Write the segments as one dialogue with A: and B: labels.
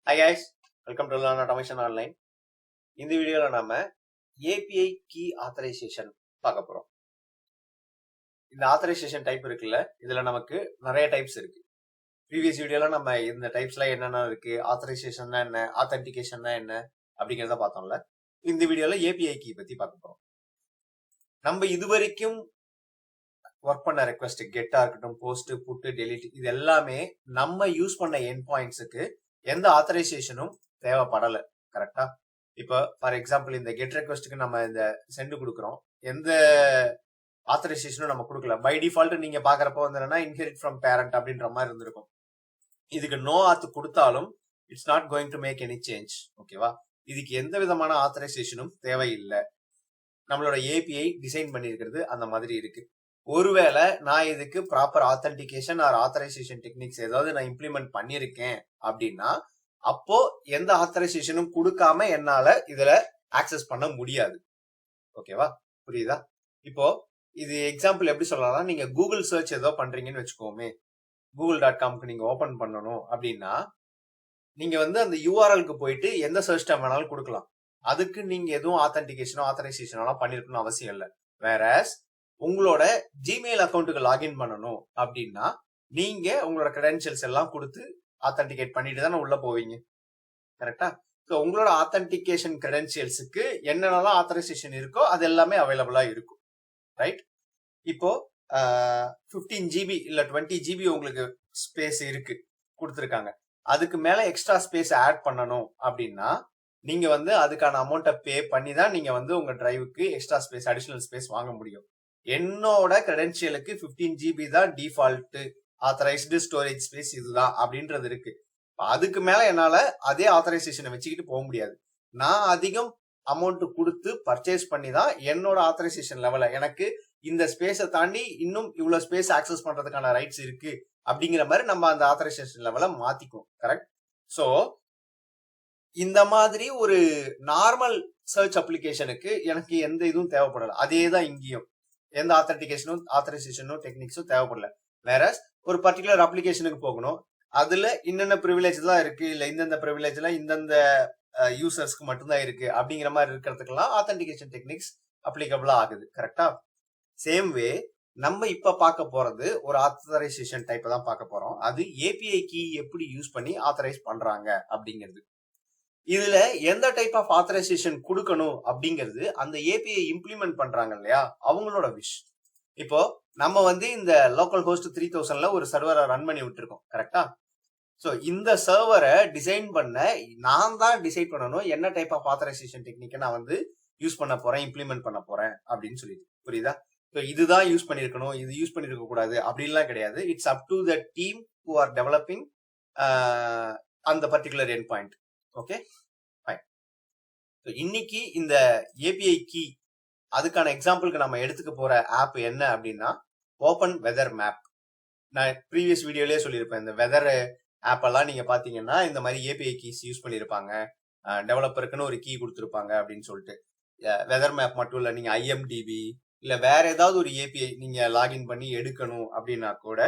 A: Hi guys, welcome to Learn Automation Online. இந்த வீடியோல நாம API Key Authorization பார்க்க போறோம். இந்த ஆத்தரைசேஷன் டைப் இருக்குல்ல, இதுல நமக்கு நிறைய டைப்ஸ் இருக்கு. ப்ரீவியஸ் வீடியோல நம்ம இந்த டைப்ஸ்ல என்னென்ன இருக்கு, ஆத்தரைசேஷன்னா என்ன, ஆத்தென்டிகேஷன்னா என்ன அப்படிங்கறத பார்த்தோம்ல. இந்த வீடியோல API Key பத்தி பார்க்க போறோம். நம்ம இதுவரைக்கும் ஒர்க் பண்ண ரெக்வெஸ்ட் கெட்டா இருக்கட்டும், போஸ்ட், புட், டெலிட் இது எல்லாமே நம்ம யூஸ் பண்ண எண்ட் பாயிண்ட்ஸுக்கு எந்த ஆத்தரைசேஷனும் தேவைப்படல. கரெக்டா? இப்போ ஃபார் எக்ஸாம்பிள் இந்த கெட் ரெக்வெஸ்ட்டுக்கு நம்ம இந்த சென்ட் கொடுக்குறோம், எந்த ஆத்தரைசேஷனும் நம்ம கொடுக்கல. பை டிஃபால்ட் நீங்க பாக்குறப்போ வந்து இன்ஹெரிட் ஃப்ரம் பேரண்ட் அப்படின்ற மாதிரி இருந்திருக்கும். இதுக்கு நோ ஆத் கொடுத்தாலும் it's not going to make any change. ஓகேவா? இதுக்கு எந்த விதமான ஆத்தரைசேஷனும் தேவையில்லை. நம்மளோட ஏபிஐ டிசைன் பண்ணிருக்கிறது அந்த மாதிரி இருக்கு. ஒருவேளை நான் இதுக்கு proper authentication or authorisation techniques ஏதாவது நான் இம்ப்ளிமெண்ட் பண்ணிருக்கேன் அப்படின்னா அப்போ எந்த ஆத்தரைசேஷனும் கொடுக்காம என்னால இதுல ஆக்சஸ் பண்ண முடியாது. ஓகேவா? புரியுதா? இப்போ இது எக்ஸாம்பிள் எப்படி சொல்லலாம், நீங்க கூகுள் சர்ச் ஏதோ பண்றீங்கன்னு வச்சுக்கோமே, google.comக்கு நீங்க ஓபன் பண்ணணும் அப்படின்னா நீங்க வந்து அந்த யூஆர்எல்க்கு போயிட்டு எந்த சர்ச் டேம் வேணாலும் கொடுக்கலாம். அதுக்கு நீங்க எதுவும் ஆத்தென்டிகேஷனோ ஆத்தரைசேஷனோ பண்ணிருக்கணும் அவசியம் இல்லை. வேறஸ் உங்களோட ஜிமெயில் அக்கௌண்ட்டுக்கு லாகின் பண்ணணும் அப்படின்னா நீங்க உங்களோட கிரெடென்ஷியல்ஸ் எல்லாம் கொடுத்து ஆத்தென்டிகேட் பண்ணிட்டு தானே உள்ள போவீங்க. கரெக்டா? ஸோ உங்களோட ஆத்தென்டிகேஷன் கிரெடென்ஷியல்ஸுக்கு என்னென்னலாம் ஆத்தரைசேஷன் இருக்கோ அது எல்லாமே அவைலபிளா இருக்கும். ரைட்? இப்போ 15 GB இல்ல 20 GB உங்களுக்கு ஸ்பேஸ் இருக்கு கொடுத்துருக்காங்க. அதுக்கு மேல எக்ஸ்ட்ரா ஸ்பேஸ் ஆட் பண்ணணும் அப்படின்னா நீங்க வந்து அதுக்கான அமௌண்ட்டை பே பண்ணி தான் நீங்க வந்து உங்க டிரைவுக்கு எக்ஸ்ட்ரா ஸ்பேஸ் அடிஷனல் ஸ்பேஸ் வாங்க முடியும். என்னோட கிரெடென்ஷியலுக்கு 15 GB தான் டிஃபால்ட் ஆத்தரைஸ்டு ஸ்டோரேஜ் ஸ்பேஸ் இதுதான் அப்படின்றது இருக்கு. அதுக்கு மேல என்னால அதே ஆத்தரைசேஷனை வச்சுக்கிட்டு போக முடியாது. நான் அதிகம் அமௌண்ட் கொடுத்து பர்ச்சேஸ் பண்ணி தான் என்னோட ஆத்தரைசேஷன் லெவல எனக்கு இந்த ஸ்பேஸை தாண்டி இன்னும் இவ்வளவு ஸ்பேஸ் ஆக்சஸ் பண்றதுக்கான ரைட்ஸ் இருக்கு அப்படிங்கிற மாதிரி நம்ம அந்த ஆத்தரைசேஷன் லெவல மாத்திக்கும். கரெக்ட்? சோ இந்த மாதிரி ஒரு நார்மல் சர்ச் அப்ளிகேஷனுக்கு எனக்கு எந்த இதுவும் தேவைப்படல. அதே தான் இங்கேயும் எந்த ஆத்தென்டிகேஷனும் ஆத்தரைசேஷனும் டெக்னிக்ஸும் தேவைப்படல. வேற ஒரு பர்டிகுலர் அப்ளிகேஷனுக்கு போகணும், அதுல இன்னென்ன ப்ரிவிலேஜ் தான் இருக்கு, இல்ல இந்தந்த ப்ரிவிலேஜ்ல இந்தந்த யூசர்ஸ்க்கு மட்டும்தான் இருக்கு அப்படிங்கிற மாதிரி இருக்கிறதுக்கெல்லாம் ஆத்தென்டிகேஷன் டெக்னிக்ஸ் அப்ளிகபிளா ஆகுது. கரெக்டா? சேம் வே நம்ம இப்ப பார்க்க போறது ஒரு ஆத்தரைசேஷன் டைப் தான் பார்க்க போறோம். அது ஏபிஐ கீ எப்படி யூஸ் பண்ணி ஆத்தரைஸ் பண்றாங்க அப்படிங்கிறது. இதுல எந்த டைப் ஆஃப் ஆத்தரைசேஷன் கொடுக்கணும் அப்படிங்கிறது அந்த ஏபிஐ இம்ப்ளிமெண்ட் பண்றாங்க இல்லையா அவங்களோட விஷ். இப்போ நம்ம வந்து இந்த லோக்கல் ஹோஸ்ட் 3000ல ஒரு சர்வரை ரன் பண்ணி விட்டுருக்கோம். கரெக்டா? சோ இந்த சர்வரை டிசைன் பண்ண நான் தான் டிசைட் பண்ணணும் என்ன டைப் ஆஃப் ஆத்தரைசேஷன் டெக்னிக்கை நான் வந்து யூஸ் பண்ண போறேன், இம்ப்ளிமெண்ட் பண்ண போறேன் அப்படின்னு சொல்லிட்டு. புரியுதா? ஸோ இதுதான் யூஸ் பண்ணிருக்கணும், இது யூஸ் பண்ணிருக்க கூடாது அப்படின்லாம் கிடையாது. It's up to the team who are developing அந்த particular end point. Okay, fine. இன்னைக்கு இந்த ஏபிஐ கீ அதுக்கான எக்ஸாம்பிளுக்கு நம்ம எடுத்துக்க போற ஆப் என்ன அப்படின்னா ஓபன் வெதர் மேப். நான் ப்ரீவியஸ் வீடியோலயே சொல்லியிருப்பேன், இந்த வெதர் ஆப் எல்லாம் நீங்க பாத்தீங்கன்னா இந்த மாதிரி ஏபிஐ கீஸ் யூஸ் பண்ணிருப்பாங்க, டெவலப்பருக்குன்னு ஒரு கீ கொடுத்துருப்பாங்க அப்படின்னு சொல்லிட்டு. வெதர் மேப் மட்டும் இல்ல, நீங்க ஐஎம்டிபி இல்ல வேற ஏதாவது ஒரு ஏபிஐ நீங்க லாகின் பண்ணி எடுக்கணும் அப்படின்னா கூட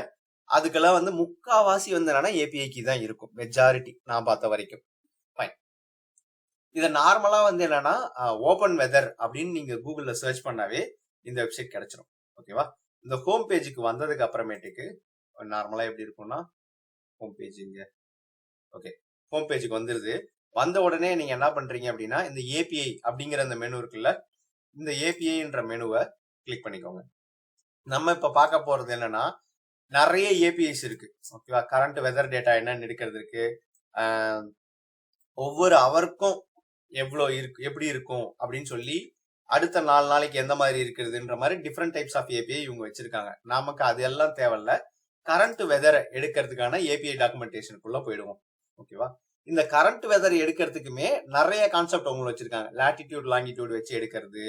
A: அதுக்கெல்லாம் வந்து முக்காவாசி வந்து என்னன்னா ஏபிஐ கீ தான் இருக்கும், மெஜாரிட்டி நான் பார்த்த வரைக்கும். ஃபைன். இதை நார்மலா வந்து என்னன்னா ஓபன் வெதர் அப்படின்னு நீங்க கூகுள்ல சர்ச் பண்ணாவே இந்த வெப்சைட் கிடைச்சிடும். ஓகேவா? இந்த ஹோம் பேஜுக்கு வந்ததுக்கு அப்புறமேட்டுக்கு நார்மலா எப்படி இருக்கும்னா ஹோம் பேஜ் இங்க. ஓகே, ஹோம் பேஜுக்கு வந்துருது. வந்த உடனே நீங்க என்ன பண்றீங்க அப்படின்னா இந்த ஏபிஐ அப்படிங்கிற அந்த மெனு இருக்குல்ல, இந்த ஏபிஐன்ற மெனுவை கிளிக் பண்ணிக்கோங்க. நம்ம இப்ப பார்க்க போறது என்னன்னா நிறைய ஏபிஐஸ் இருக்கு. ஓகேவா? கரண்ட் வெதர் டேட்டா என்னன்னு எடுக்கிறது இருக்கு, ஒவ்வொரு அவருக்கும் எவ்வளவு இருக்கு எப்படி இருக்கும் அப்படின்னு சொல்லி அடுத்த 4 நாளைக்கு எந்த மாதிரி இருக்குதுன்ற மாதிரி டிஃப்ரெண்ட் டைப்ஸ் ஆஃப் ஏபிஐ இவங்க வச்சிருக்காங்க. நமக்கு அது எல்லாம் தேவையில்ல. கரண்ட் வெதர் எடுக்கிறதுக்கான ஏபிஐ டாக்குமெண்டேஷனுக்குள்ள போயிடுவோம். ஓகேவா? இந்த கரண்ட் வெதர் எடுக்கிறதுக்குமே நிறைய கான்செப்ட் அவங்க வச்சிருக்காங்க. லாட்டிடியூட் லாங்கிடியூட் வச்சு எடுக்கிறது,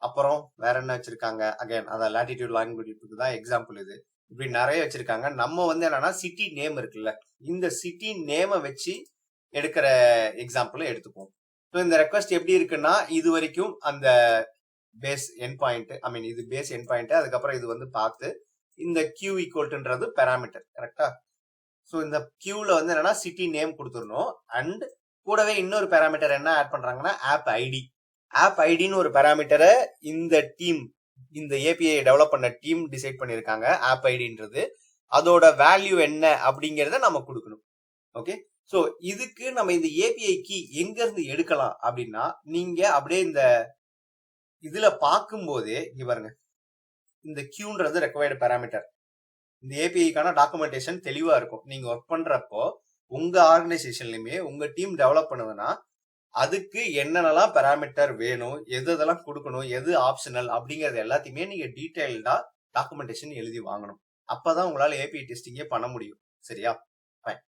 A: அப்புறம் வேற என்ன வச்சிருக்காங்க, அகைன் அதான் லாட்டிடியூட் லாங்கிடியூடுக்கு தான் எக்ஸாம்பிள் இது. இப்படி நிறைய வச்சிருக்காங்க. நம்ம வந்து என்னன்னா சிட்டி நேம் இருக்குல்ல, இந்த சிட்டி நேமை வச்சு எடுக்கிற எக்ஸாம்பிள் எடுத்துப்போம். ஸோ இந்த ரெக்வஸ்ட் எப்படி இருக்குன்னா இது வரைக்கும் அந்த பேஸ் என் பாயிண்ட், ஐ மீன் இது பேஸ் என் பாயிண்ட், அதுக்கப்புறம் இது வந்து பார்த்து இந்த கியூ ஈக்குவல்ன்றது பேராமீட்டர். கரெக்டா? ஸோ இந்த கியூல வந்து என்னன்னா சிட்டி நேம் கொடுத்துடணும். அண்ட் கூடவே இன்னொரு பேராமீட்டர் என்ன ஆட் பண்றாங்கன்னா ஆப் ஐடி. ஆப் ஐடின்னு ஒரு பேராமீட்டரை இந்த டீம், இந்த ஏபிஐ டெவலப் பண்ண டீம் டிசைட் பண்ணியிருக்காங்க. ஆப் ஐடின்றது அதோட வேல்யூ என்ன அப்படிங்கிறத நம்ம கொடுக்கணும். ஓகே, ஸோ இதுக்கு நம்ம இந்த ஏபிஐ கீ எங்க இருந்து எடுக்கலாம் அப்படின்னா, நீங்க அப்படியே இந்த இதுல பார்க்கும்போதே இங்க பாருங்க, இந்த கியூன்றது ரெக்வயர்டு பேராமீட்டர். இந்த ஏபிஐக்கான டாக்குமெண்டேஷன் தெளிவா இருக்கும். நீங்க ஒர்க் பண்றப்போ உங்க ஆர்கனைசேஷன்லயுமே உங்க டீம் டெவலப் பண்ணுதுன்னா அதுக்கு என்னென்னலாம் பேராமீட்டர் வேணும், எது இதெல்லாம் கொடுக்கணும், எது ஆப்ஷனல் அப்படிங்கறது எல்லாத்தையுமே நீங்க டீடைல்டா டாக்குமெண்டேஷன் எழுதி வாங்கணும். அப்பதான் உங்களால ஏபிஐ டெஸ்டிங்கே பண்ண முடியும். சரியா? ஃபைன்.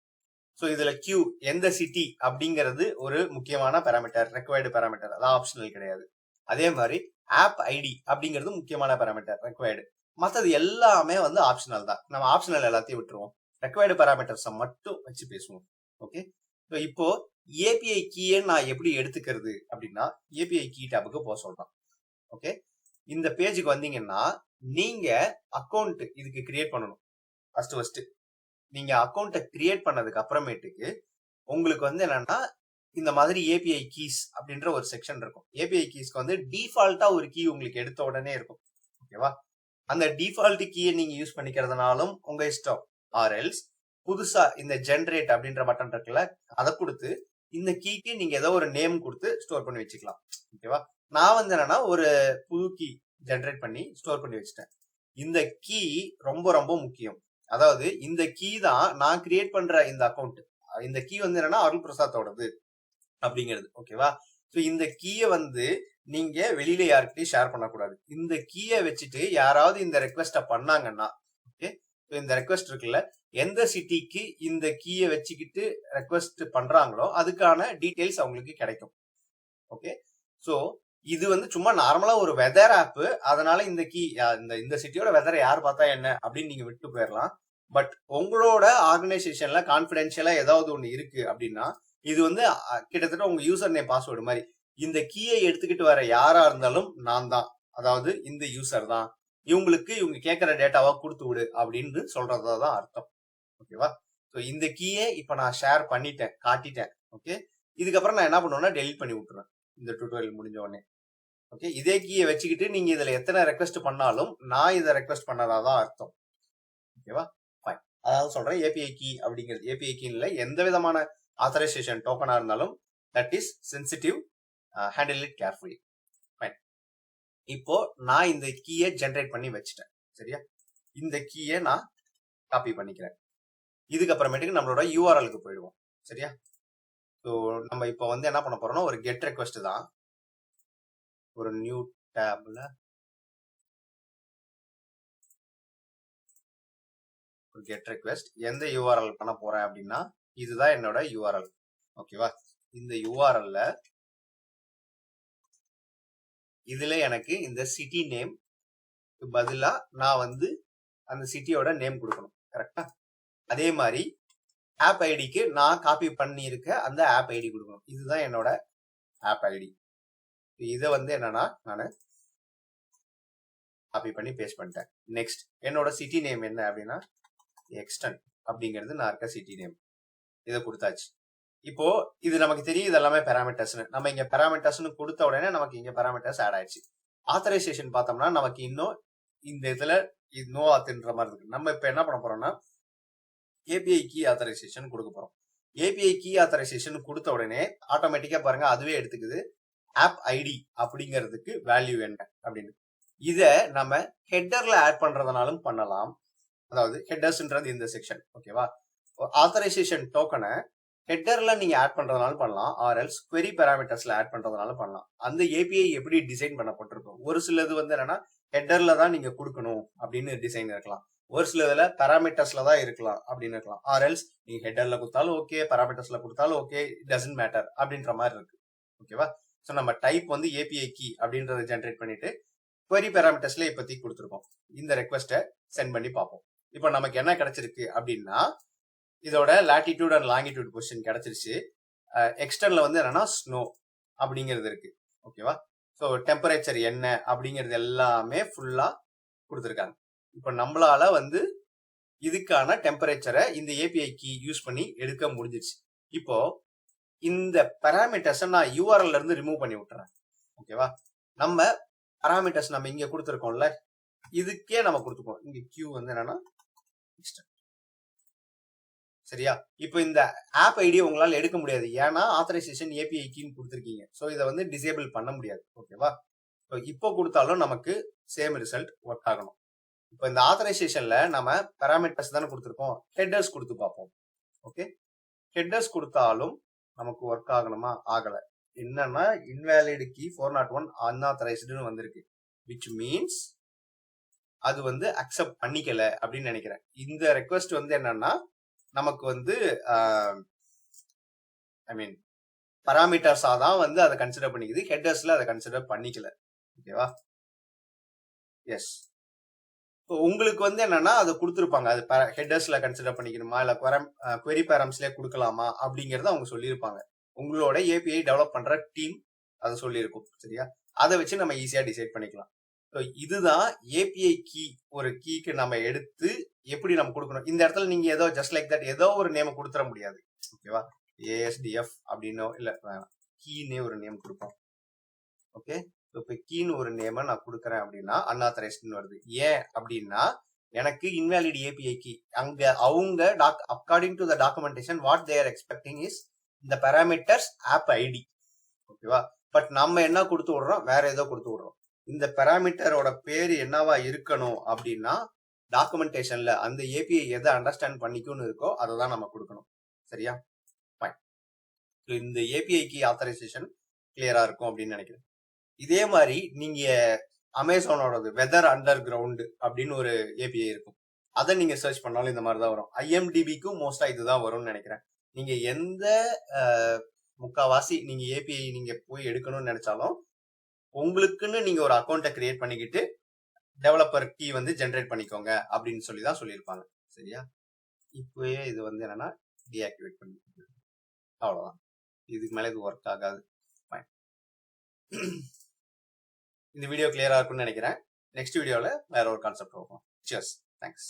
A: ஸோ இதுல கியூ எந்த சிட்டி அப்படிங்கிறது ஒரு முக்கியமான பேராமீட்டர், ரெக்வயர்டு பேராமீட்டர், அதான் ஆப்ஷனல் கிடையாது. அதே மாதிரி ஆப் ஐடி அப்படிங்கிறது முக்கியமான பேராமீட்டர், ரெக்வயர்டு. மற்றது எல்லாமே வந்து ஆப்ஷனல் தான். நம்ம ஆப்ஷனல் எல்லாத்தையும் விட்டுருவோம், ரெக்வயர்டு பேராமீட்டர்ஸை மட்டும் வச்சு பேசுவோம். ஓகே, ஸோ இப்போ ஏபிஐ கீயை நான் எப்படி எடுத்துக்கிறது அப்படின்னா, ஏபிஐ கீ டேபுக்கு போக சொல்றேன். ஓகே, இந்த பேஜுக்கு வந்தீங்கன்னா நீங்க அக்கௌண்ட் இதுக்கு கிரியேட் பண்ணணும். ஃபர்ஸ்ட் நீங்க அக்கௌண்ட்டை கிரியேட் பண்ணதுக்கு அப்புறமேட்டுக்கு உங்களுக்கு வந்து என்னன்னா இந்த மாதிரி ஏபிஐ கீஸ் அப்படின்ற ஒரு செக்ஷன் இருக்கும். ஏபிஐ கீஸ்க்கு வந்து டிஃபால்ட்டா ஒரு கீ உங்களுக்கு எடுத்த உடனே இருக்கும். ஓகேவா? அந்த டிஃபால்ட் கீயை நீங்க யூஸ் பண்ணிக்கிறதுனாலும் உங்க இஷ்டம். ஆர்எல்ஸ் புதுசா இந்த ஜென்ரேட் அப்படின்ற பட்டன் இருக்குல்ல, அதை கொடுத்து இந்த கீக்கு நீங்க ஏதோ ஒரு நேம் கொடுத்து ஸ்டோர் பண்ணி வச்சுக்கலாம். ஓகேவா? நான் வந்து என்னன்னா ஒரு புது கீ ஜென்ரேட் பண்ணி ஸ்டோர் பண்ணி வச்சுட்டேன். இந்த கீ ரொம்ப ரொம்ப முக்கியம். அதாவது இந்த கீ தான் நான் கிரியேட் பண்ற இந்த அக்கௌண்ட். இந்த கீ வந்து என்னன்னா அருள்பிரசாத்தோடது அப்படிங்கிறது. ஓகேவா? ஸோ இந்த கீயை வந்து நீங்க வெளியில யாருக்கிட்டையும் ஷேர் பண்ணக்கூடாது. இந்த கீயை வச்சுட்டு யாராவது இந்த ரெக்வெஸ்ட பண்ணாங்கன்னா, ஓகே, இந்த ரெக்வெஸ்ட் இருக்குல்ல, எந்த சிட்டிக்கு இந்த கீயை வச்சுக்கிட்டு ரெக்வெஸ்ட் பண்றாங்களோ அதுக்கான டீடைல்ஸ் அவங்களுக்கு கிடைக்கும். ஓகே, ஸோ இது வந்து சும்மா நார்மலா ஒரு வெதர் ஆப். அதனால இந்த கீ இந்த சிட்டியோட வெதரை யார் பார்த்தா என்ன அப்படின்னு நீங்க விட்டு போயிடலாம். பட் உங்களோட ஆர்கனைசேஷன்ல கான்பிடென்ஷியலா ஏதாவது ஒண்ணு இருக்கு அப்படின்னா இது வந்து கிட்டத்தட்ட உங்க யூசர் நேம் பாஸ்வேர்டு மாதிரி. இந்த கீயை எடுத்துக்கிட்டு வர யாரா இருந்தாலும் நான் தான், அதாவது இந்த யூசர் தான், இவங்களுக்கு இவங்க கேட்கிற டேட்டாவா கொடுத்து விடு அப்படின்னு சொல்றதான் அர்த்தம். ஓகேவா? ஸோ இந்த கீயை இப்ப நான் ஷேர் பண்ணிட்டேன், காட்டிட்டேன். ஓகே, இதுக்கப்புறம் நான் என்ன பண்ணுவேன்னா டெலிட் பண்ணி விட்டுருவேன் இந்த டியூட்டோரியல் முடிஞ்ச உடனே. ஓகே, இதே கீயை வச்சுக்கிட்டு நீங்க இதுல எத்தனை ரெக்வெஸ்ட் பண்ணாலும் நான் இதை ரெக்வெஸ்ட் பண்ணாதான் அர்த்தம். ஓகேவா? ஃபைன். அதாவது சொல்றேன், ஏபிஐ கீ அப்படிங்கிறது ஏபிஐ கீல எந்த விதமான ஆத்தரைசேஷன் டோக்கனா இருந்தாலும் that is sensitive, handle it carefully. Fine. இப்போ நான் இந்த கீயை ஜென்ரேட் பண்ணி வச்சுட்டேன். சரியா? இந்த கீயை நான் காப்பி பண்ணிக்கிறேன். இதுக்கப்புறமேட்டுக்கு நம்மளோட யூஆர்எலுக்கு போயிடுவோம். சரியா? ஸோ நம்ம இப்போ வந்து என்ன பண்ண போறோம்னா ஒரு கெட் ரெக்வெஸ்ட் தான். ஒரு நியூ டேப்ல ஒரு கெட் ரெக்வெஸ்ட். எந்த யூஆர்எல் பண்ண போறேன் அப்படின்னா இதுதான் என்னோட யூஆர்எல். ஓகேவா? இந்த யூஆர்எல்ல இதுல எனக்கு இந்த சிட்டி நேம் பதிலா நான் வந்து அந்த சிட்டியோட நேம் கொடுக்கணும். கரெக்டா? அதே மாதிரி ஆப் ஐடிக்கு நான் காப்பி பண்ணியிருக்க அந்த ஆப் ஐடி கொடுக்கணும். இதுதான் என்னோட ஆப் ஐடி. இதை வந்து என்னன்னா நான் காப்பி பண்ணி பேஸ்ட் பண்ணிட்டேன். நெக்ஸ்ட் என்னோட சிட்டி நேம் என்ன அப்படின்னா எக்ஸ்டன் அப்படிங்கிறது நான் இருக்க சிட்டி நேம். இதை கொடுத்தாச்சு. இப்போ இது நமக்கு தெரியும், இது எல்லாமே பேராமீட்டர்ஸ்னு. நம்ம இங்க பேராமீட்டர்ஸ்னு கொடுத்த உடனே நமக்கு இங்க பேராமீட்டர்ஸ் ஆட் ஆயிடுச்சு. ஆத்தரைசேஷன் பார்த்தோம்னா நமக்கு இன்னும் இந்த இதுல நோ ஆத்துன்ற மாதிரி இருக்கு. நம்ம இப்ப என்ன பண்ண போறோம்னா ஏபிஐ கீ ஆத்தரைசேஷன் கொடுக்க போறோம். ஏபிஐ கீ ஆத்தரைசேஷன் கொடுத்த உடனே ஆட்டோமேட்டிக்கா பாருங்க அதுவே எடுத்துக்குது ஆப் ஐடி அப்படிங்கிறதுக்கு வேல்யூ என்ன அப்படின்னு. இத நம்ம ஹெட்டர்ல ஆட் பண்றதுனாலும் பண்ணலாம். அதாவது ஹெட்டர்ஸ்ன்றது இந்த செக்ஷன். ஓகேவா? ஆத்தரைசேஷன் டோக்கனை ஹெட்டர்ல நீங்க ஆட் பண்றதுனாலும் பண்ணலாம், ஆர்எல்ஸ் query பேராமீட்டர்ஸ்ல ஆட் பண்றதுனாலும் பண்ணலாம். அந்த ஏபிஐ எப்படி டிசைன் பண்ணப்பட்டிருக்கும், ஒரு சிலது வந்து என்னன்னா ஹெட்டர்ல தான் நீங்க கொடுக்கணும் அப்படின்னு டிசைன் இருக்கலாம், ஒரு சிலதுல பேராமீட்டர்ஸ்ல தான் இருக்கலாம் அப்படின்னு இருக்கலாம். ஆர்எல்ஸ் நீங்க ஹெட்டர்ல கொடுத்தாலும் ஓகே, பேராமீட்டர்ஸ்ல கொடுத்தாலும் ஓகே, இட் டசன்ட் மேட்டர் அப்படின்ற மாதிரி இருக்கு. ஓகேவா? ஸோ நம்ம டைப் வந்து ஏபிஐ கீ அப்படின்றத ஜென்ரேட் பண்ணிட்டு query பேராமீட்டர்ஸ்ல இப்போதைக்கு கொடுத்துருக்கோம். இந்த ரெக்வெஸ்ட்டை சென்ட் பண்ணி பார்ப்போம். இப்போ நமக்கு என்ன கிடைச்சிருக்கு அப்படின்னா இதோட லாட்டிடியூட் அண்ட் லாங்கிடியூட் பொசிஷன் கிடைச்சிருச்சு. எக்ஸ்டர்ன்ல வந்து என்னன்னா ஸ்னோ அப்படிங்கிறது இருக்கு. ஓகேவா? ஸோ டெம்பரேச்சர் என்ன அப்படிங்கிறது எல்லாமே ஃபுல்லா கொடுத்துருக்காங்க. இப்போ நம்மளால வந்து இதுக்கான டெம்பரேச்சரை இந்த ஏபிஐ கீ யூஸ் பண்ணி எடுக்க முடிஞ்சிச்சு. இப்போ இந்த பாராமீட்டர்ஸை நான் யூஆர்எல்ல இருந்து ரிமூவ் பண்ணி விட்டுறேன். ஓகேவா? நம்ம பாராமீட்டர்ஸ் நம்ம இங்க கொடுத்துருக்கோம்ல, இதுக்கே நம்ம கொடுத்துக்கோம். இங்க கியூ வந்து என்னன்னா சரியா? இப்போ இந்த ஆப் ஐடியை உங்களால எடுக்க முடியாது, ஏன்னா ஆத்தரைசேஷன் ஏபிஐ கீன்னு கொடுத்துருக்கீங்க. ஸோ இதை வந்து டிசேபிள் பண்ண முடியாது. ஓகேவா? இப்போ கொடுத்தாலும் நமக்கு சேம் ரிசல்ட் ஒர்க் ஆகணும். இப்போ இந்த ஆத்தரைசேஷன்ல நம்ம பாராமீட்டர்ஸ் தானே கொடுத்துருக்கோம், ஹெட்டர்ஸ் கொடுத்து பார்ப்போம். ஓகே, ஹெட்டர்ஸ் கொடுத்தாலும் நமக்கு ஒர்க் ஆகணுமா? ஆகல. என்னன்னா இன்வேலிட் கீ 401 அன்ஆத்தரைஸ்டுன்னு வந்திருக்கு, விச் மீன்ஸ் அது வந்து அக்செப்ட் பண்ணிக்கல அப்படின்னு நினைக்கிறேன். இந்த ரெக்வஸ்ட் வந்து என்னன்னா நமக்கு வந்து ஐ மீன் பராமீட்டர்ஸா தான் வந்து அதை கன்சிடர் பண்ணிக்குது, ஹெட்டர்ஸ்ல அதை கன்சிடர் பண்ணிக்கல. ஓகேவா? எஸ். உங்களுக்கு வந்து என்னன்னா அது கொடுத்துருப்பாங்க, அது ஹெட்டர்ஸ்ல கன்சிடர் பண்ணிக்கணுமா இல்ல query params-லயே கொடுக்கலாமா அப்படிங்கறத அவங்க சொல்லியிருப்பாங்க. உங்களோட ஏபிஐ டெவலப் பண்ற டீம் அதை சொல்லியிருக்கும். சரியா? அதை வச்சு நம்ம ஈஸியா டிசைட் பண்ணிக்கலாம். இதுதான் ஏபிஐ கீ. ஒரு கீக்கு நம்ம எடுத்து எப்படி நம்ம கொடுக்கணும். இந்த இடத்துல நீங்க ஏதோ ஜஸ்ட் லைக் தட் ஏதோ ஒரு நேம் கொடுத்துட முடியாது. ஓகேவா? ஏஎஸ்டிஎஃப் அப்படின்னோ இல்ல கீனே ஒரு நேம் கொடுப்போம். ஓகே, இப்போ கீன்னு ஒரு நேமை நான் கொடுக்குறேன் அப்படின்னா அன்ஆத்தரைஸ்ட்னு வருது. ஏன் அப்படின்னா எனக்கு இன்வேலிட் ஏபிஐ கீ அங்க அவங்க according to the documentation what they are expecting is இந்த பாராமீட்டர்ஸ் ஆப் ஐடி. ஓகேவா? பட் நம்ம என்ன கொடுத்து விடுறோம், வேற ஏதோ கொடுத்து விடுறோம். இந்த பாராமீட்டரோட பேரு என்னவா இருக்கணும் அப்படின்னா டாக்குமெண்டேஷன்ல அந்த ஏபிஐ எதை அண்டர்ஸ்டாண்ட் பண்ணிக்கும்னு இருக்கோ அதை தான் நம்ம கொடுக்கணும். சரியா? இந்த ஏபிஐ கீ ஆத்தரைசேஷன் கிளியரா இருக்கும் அப்படின்னு நினைக்கிறேன். இதே மாதிரி நீங்க அமேசானோடது வெதர் அண்டர் கிரவுண்ட் அப்படின்னு ஒரு ஏபிஐ இருக்கும், அதை நீங்க சர்ச் பண்ணாலும் இந்த மாதிரி தான் வரும். ஐஎம்டிபிக்கும் மோஸ்டா இதுதான் வரும்னு நினைக்கிறேன். நீங்க எந்த முக்காவாசி நீங்க ஏபிஐ நீங்க போய் எடுக்கணும்னு நினைச்சாலும் உங்களுக்குன்னு நீங்க ஒரு அக்கௌண்ட்டை கிரியேட் பண்ணிக்கிட்டு டெவலப்பர் கீ வந்து ஜென்ரேட் பண்ணிக்கோங்க அப்படின்னு சொல்லி தான் சொல்லியிருப்பாங்க. சரியா? இப்போயே இது வந்து என்னன்னா டீஆக்டிவேட் பண்ணி அவ்வளவுதான். இதுக்கு மேல இது ஒர்க் ஆகாது. இந்த வீடியோ கிளியரா இருக்கும்னு நினைக்கிறேன். நெக்ஸ்ட் வீடியோல வேற ஒரு கான்செப்ட் பார்ப்போம். Cheers, thanks.